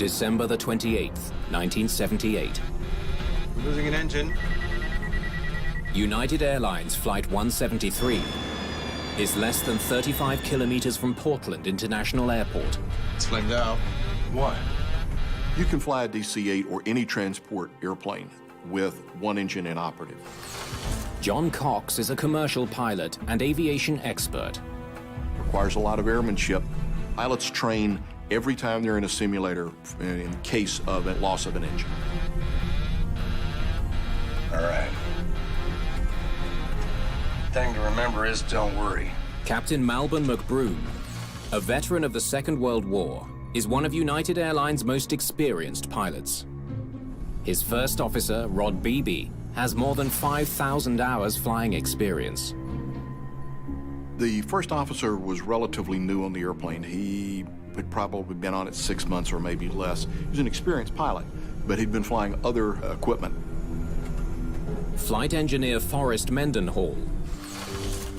December the 28th, 1978. We're losing an engine. United Airlines Flight 173 is less than 35 kilometers from Portland International Airport. It's flamed out. Why? You can fly a DC-8 or any transport airplane with one engine inoperative. John Cox is a commercial pilot and aviation expert. Requires a lot of airmanship. Pilots train every time they're in a simulator in case of a loss of an engine. All right. Thing to remember is don't worry. Captain Malbon McBroom, a veteran of the Second World War, is one of United Airlines' most experienced pilots. His first officer, Rod Beebe, has more than 5,000 hours flying experience. The first officer was relatively new on the airplane. He had probably been on it 6 months or maybe less. He was an experienced pilot, but he'd been flying other equipment. Flight engineer Forrest Mendenhall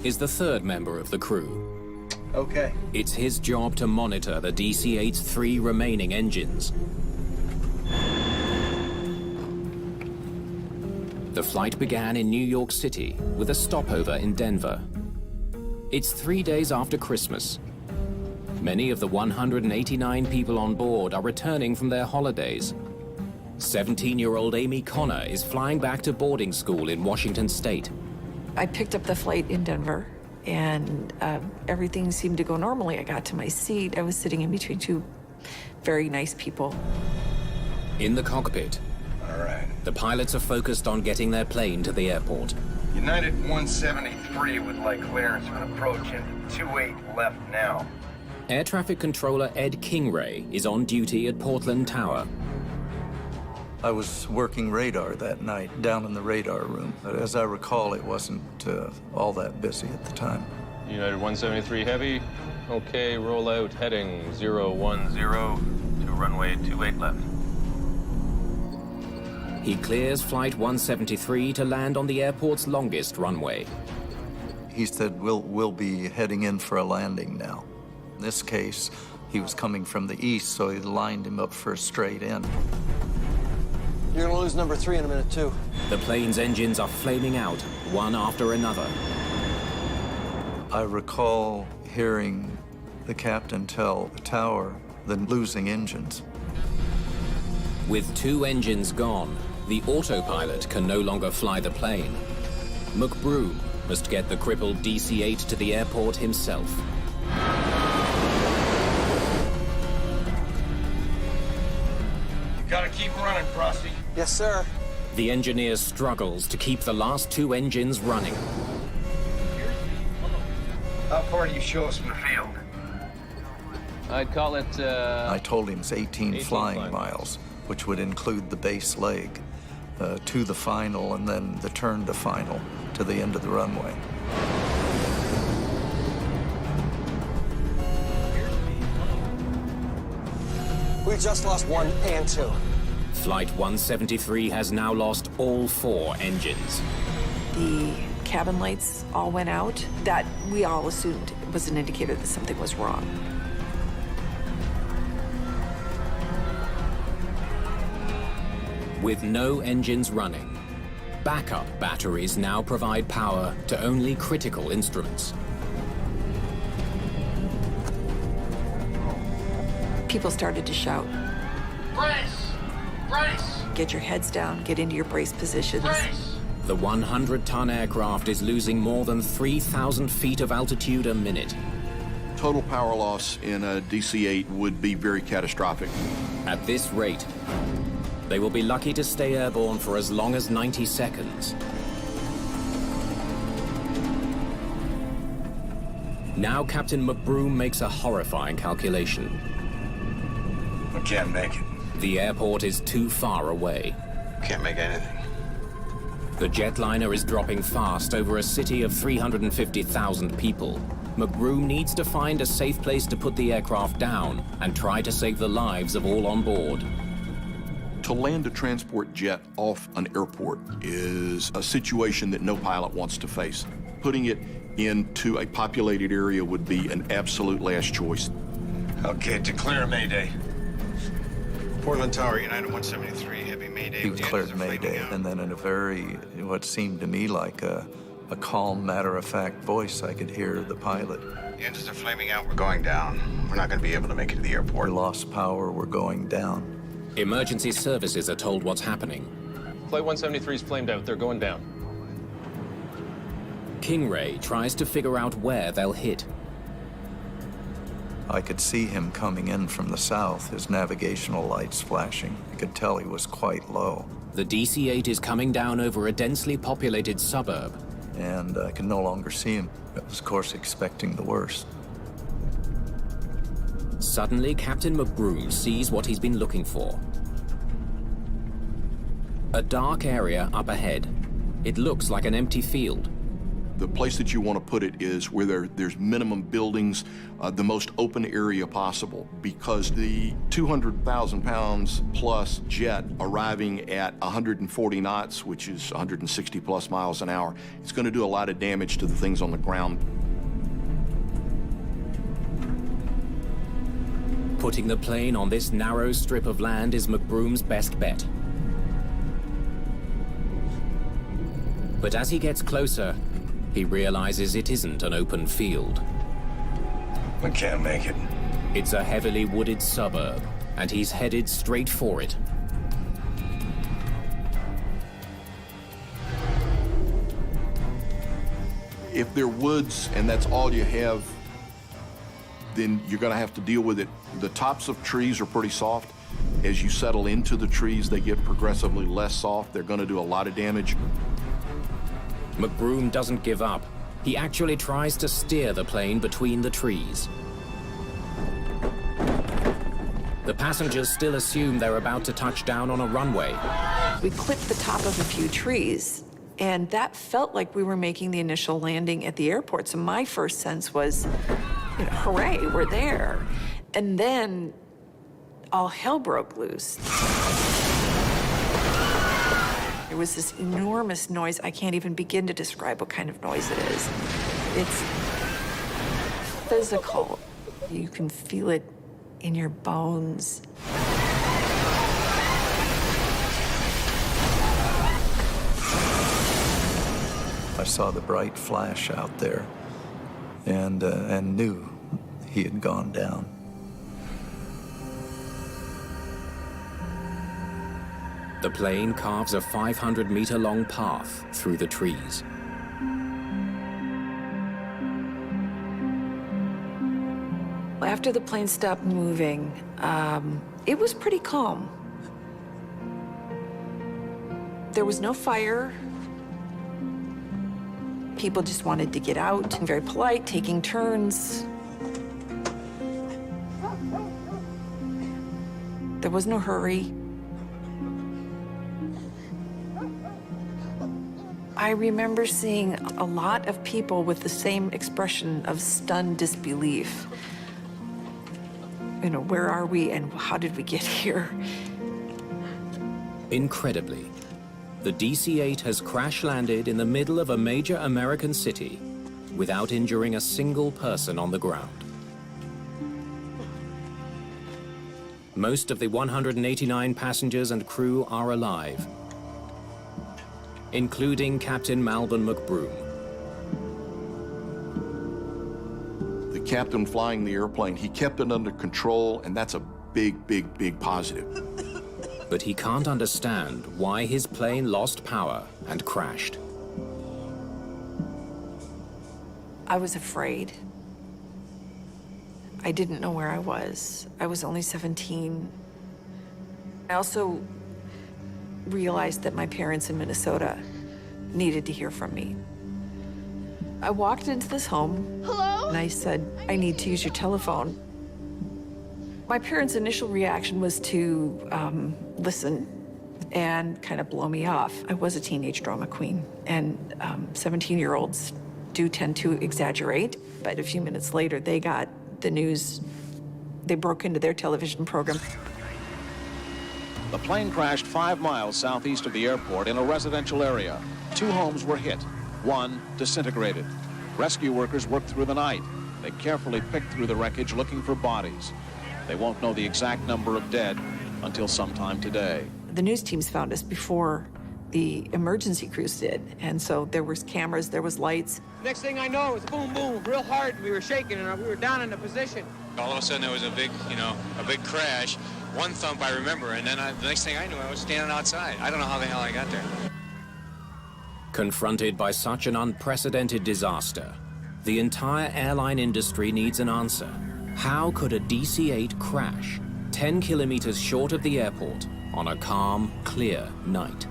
is the third member of the crew. Okay. It's his job to monitor the DC-8's 3 remaining engines. The flight began in New York City with a stopover in Denver. It's 3 days after Christmas. Many of the 189 people on board are returning from their holidays. 17-year-old Amy Connor is flying back to boarding school in Washington State. I picked up the flight in Denver, and everything seemed to go normally. I got to my seat. I was sitting in between 2 very nice people. In the cockpit, All right. the pilots are focused on getting their plane to the airport. United 173 would like clearance for approach into 28 left now. Air traffic controller Ed Kingray is on duty at Portland Tower. I was working radar that night down in the radar room. But as I recall, it wasn't all that busy at the time. United 173 Heavy. Okay, roll out heading 010 to runway 28 left. He clears Flight 173 to land on the airport's longest runway. He said, we'll be heading in for a landing now. In this case, he was coming from the east, so he lined him up for a straight in. You're gonna lose number 3 in a minute, too. The plane's engines are flaming out, one after another. I recall hearing the captain tell the tower the losing engines. With 2 engines gone, the autopilot can no longer fly the plane. McBroom must get the crippled DC-8 to the airport himself. You gotta keep running, Frosty. Yes, sir. The engineer struggles to keep the last 2 engines running. How far do you show us from the field? I'd call it, I told him it's 18 flying flying miles, which would include the base leg to the final and then the turn to final to the end of the runway. We just lost 1 and 2. Flight 173 has now lost all 4 engines. The cabin lights all went out. That we all assumed was an indicator that something was wrong. With no engines running, backup batteries now provide power to only critical instruments. People started to shout, Brace! Brace! get your heads down, get into your brace positions. Brace! The 100-ton aircraft is losing more than 3,000 feet of altitude a minute. Total power loss in a DC-8 would be very catastrophic. At this rate, they will be lucky to stay airborne for as long as 90 seconds. Now Captain McBroom makes a horrifying calculation. We can't make it. The airport is too far away. Can't make anything. The jetliner is dropping fast over a city of 350,000 people. McBroom needs to find a safe place to put the aircraft down and try to save the lives of all on board. To land a transport jet off an airport is a situation that no pilot wants to face. Putting it into a populated area would be an absolute last choice. Okay, declare Mayday. Portland Tower, United 173, heavy Mayday. He The declared engines are flaming Mayday, out. and then in a very, what seemed to me like a calm, matter-of-fact voice, I could hear the pilot. The engines are flaming out. We're going down. We're not going to be able to make it to the airport. We lost power, we're going down. Emergency services are told what's happening. Flight 173's flamed out. They're going down. Kingray tries to figure out where they'll hit. I could see him coming in from the south, his navigational lights flashing. I could tell he was quite low. The DC-8 is coming down over a densely populated suburb. And I could no longer see him. I was, of course, expecting the worst. Suddenly, Captain McBroom sees what he's been looking for. A dark area up ahead. It looks like an empty field. The place that you want to put it is where there's minimum buildings, the most open area possible, because the 200,000 pounds plus jet arriving at 140 knots, which is 160 plus miles an hour, it's going to do a lot of damage to the things on the ground. Putting the plane on this narrow strip of land is McBroom's best bet. But as he gets closer, he realizes it isn't an open field. We can't make it. It's a heavily wooded suburb, and he's headed straight for it. If they're woods and that's all you have, then you're going to have to deal with it. The tops of trees are pretty soft. As you settle into the trees, they get progressively less soft. They're going to do a lot of damage. McBroom doesn't give up. He actually tries to steer the plane between the trees. The passengers still assume they're about to touch down on a runway. We clipped the top of a few trees, and that felt like we were making the initial landing at the airport. So my first sense was, you know, hooray, we're there. And then all hell broke loose. There was this enormous noise. I can't even begin to describe what kind of noise it is. It's physical. You can feel it in your bones. I saw the bright flash out there and knew he had gone down. The plane carves a 500-meter-long path through the trees. After the plane stopped moving, it was pretty calm. There was no fire. People just wanted to get out, and very polite, taking turns. There was no hurry. I remember seeing a lot of people with the same expression of stunned disbelief. You know, where are we and how did we get here? Incredibly, the DC-8 has crash-landed in the middle of a major American city without injuring a single person on the ground. Most of the 189 passengers and crew are alive, including Captain Malvin McBroom. The captain flying the airplane, he kept it under control, and that's a big, big, big positive. But he can't understand why his plane lost power and crashed. I was afraid. I didn't know where I was. I was only 17. I also realized that my parents in Minnesota needed to hear from me. I walked into this home. Hello? And I said, I need to use your telephone. My parents' initial reaction was to listen and kind of blow me off. I was a teenage drama queen, and 17-year-olds do tend to exaggerate. But a few minutes later, they got the news. They broke into their television program. The plane crashed 5 miles southeast of the airport in a residential area. 2 homes were hit. 1 disintegrated. Rescue workers worked through the night. They carefully picked through the wreckage looking for bodies. They won't know the exact number of dead, until sometime today. The news teams found us before the emergency crews did, and so there was cameras, there was lights. Next thing I know, it was boom, boom, real hard. We were shaking, and we were down in a position. All of a sudden, there was a big crash. One thump, I remember, and then the next thing I knew, I was standing outside. I don't know how the hell I got there. Confronted by such an unprecedented disaster, the entire airline industry needs an answer. How could a DC-8 crash 10 kilometers short of the airport on a calm, clear night?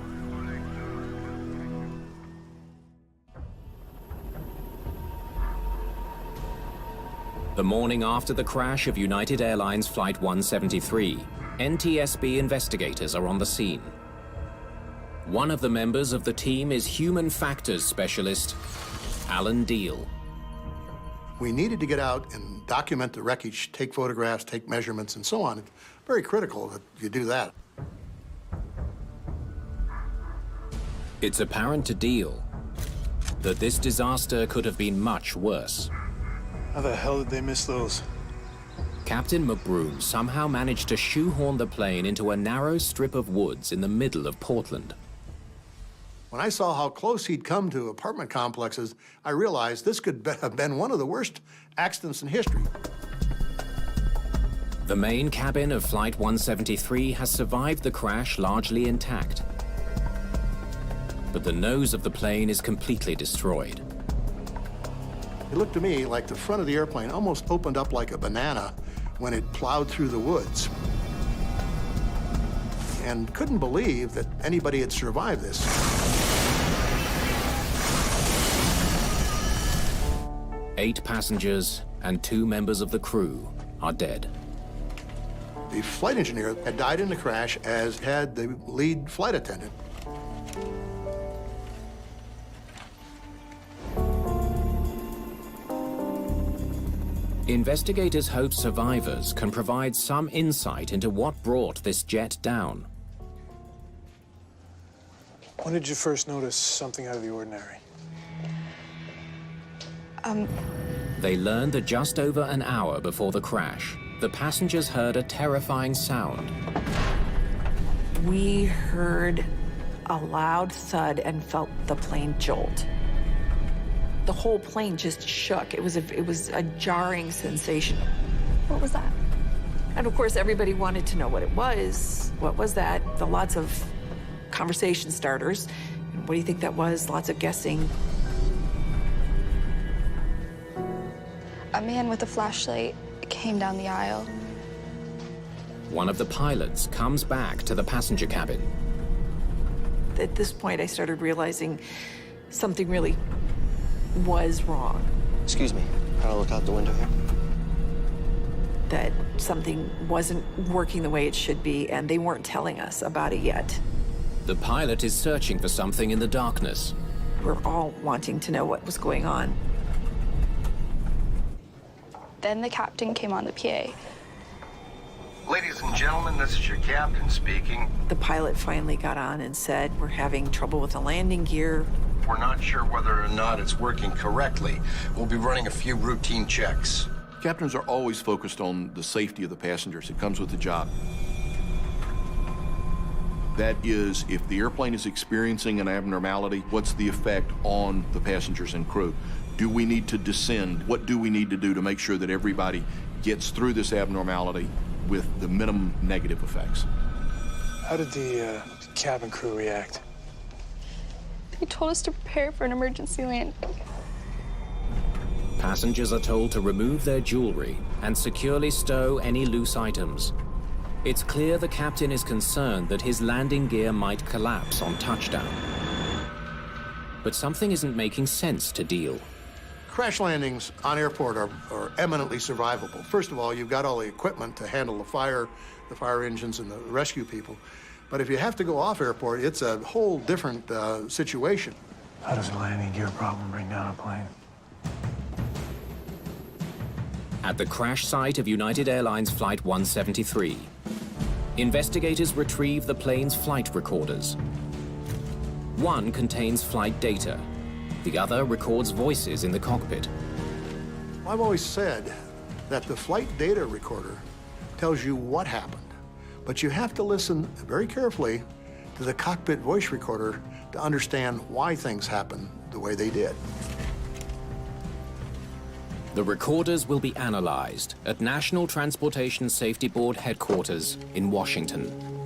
The morning after the crash of United Airlines Flight 173, NTSB investigators are on the scene. One of the members of the team is human factors specialist Alan Deal. We needed to get out and document the wreckage, take photographs, take measurements, and so on. It's very critical that you do that. It's apparent to Deal that this disaster could have been much worse. How the hell did they miss those? Captain McBroom somehow managed to shoehorn the plane into a narrow strip of woods in the middle of Portland. When I saw how close he'd come to apartment complexes, I realized this could have been one of the worst accidents in history. The main cabin of Flight 173 has survived the crash largely intact. But the nose of the plane is completely destroyed. It looked to me like the front of the airplane almost opened up like a banana when it plowed through the woods. And couldn't believe that anybody had survived this. Eight passengers and 2 members of the crew are dead. The flight engineer had died in the crash, as had the lead flight attendant. Investigators hope survivors can provide some insight into what brought this jet down. When did you first notice something out of the ordinary? They learned that just over an hour before the crash, the passengers heard a terrifying sound. We heard a loud thud and felt the plane jolt. The whole plane just shook. It was a jarring sensation. What was that? And of course, everybody wanted to know what it was. What was that? Lots of conversation starters. What do you think that was? Lots of guessing. A man with a flashlight came down the aisle. One of the pilots comes back to the passenger cabin. At this point, I started realizing something really was wrong. Excuse me, how do I look out the window here? That something wasn't working the way it should be, and they weren't telling us about it yet. The pilot is searching for something in the darkness. We're all wanting to know what was going on. Then the captain came on the PA. Ladies and gentlemen, this is your captain speaking. The pilot finally got on and said, "We're having trouble with the landing gear." We're not sure whether or not it's working correctly. We'll be running a few routine checks. Captains are always focused on the safety of the passengers. It comes with the job. That is, if the airplane is experiencing an abnormality, what's the effect on the passengers and crew? Do we need to descend? What do we need to do to make sure that everybody gets through this abnormality with the minimum negative effects? How did the cabin crew react? They told us to prepare for an emergency landing. Passengers are told to remove their jewelry and securely stow any loose items. It's clear the captain is concerned that his landing gear might collapse on touchdown. But something isn't making sense to Deal. Crash landings on airport are eminently survivable. First of all, you've got all the equipment to handle the fire engines and the rescue people. But if you have to go off airport, it's a whole different situation. How does a landing gear problem bring down a plane? At the crash site of United Airlines Flight 173, investigators retrieve the plane's flight recorders. One contains flight data. The other records voices in the cockpit. I've always said that the flight data recorder tells you what happened. But you have to listen very carefully to the cockpit voice recorder to understand why things happen the way they did. The recorders will be analyzed at National Transportation Safety Board headquarters in Washington.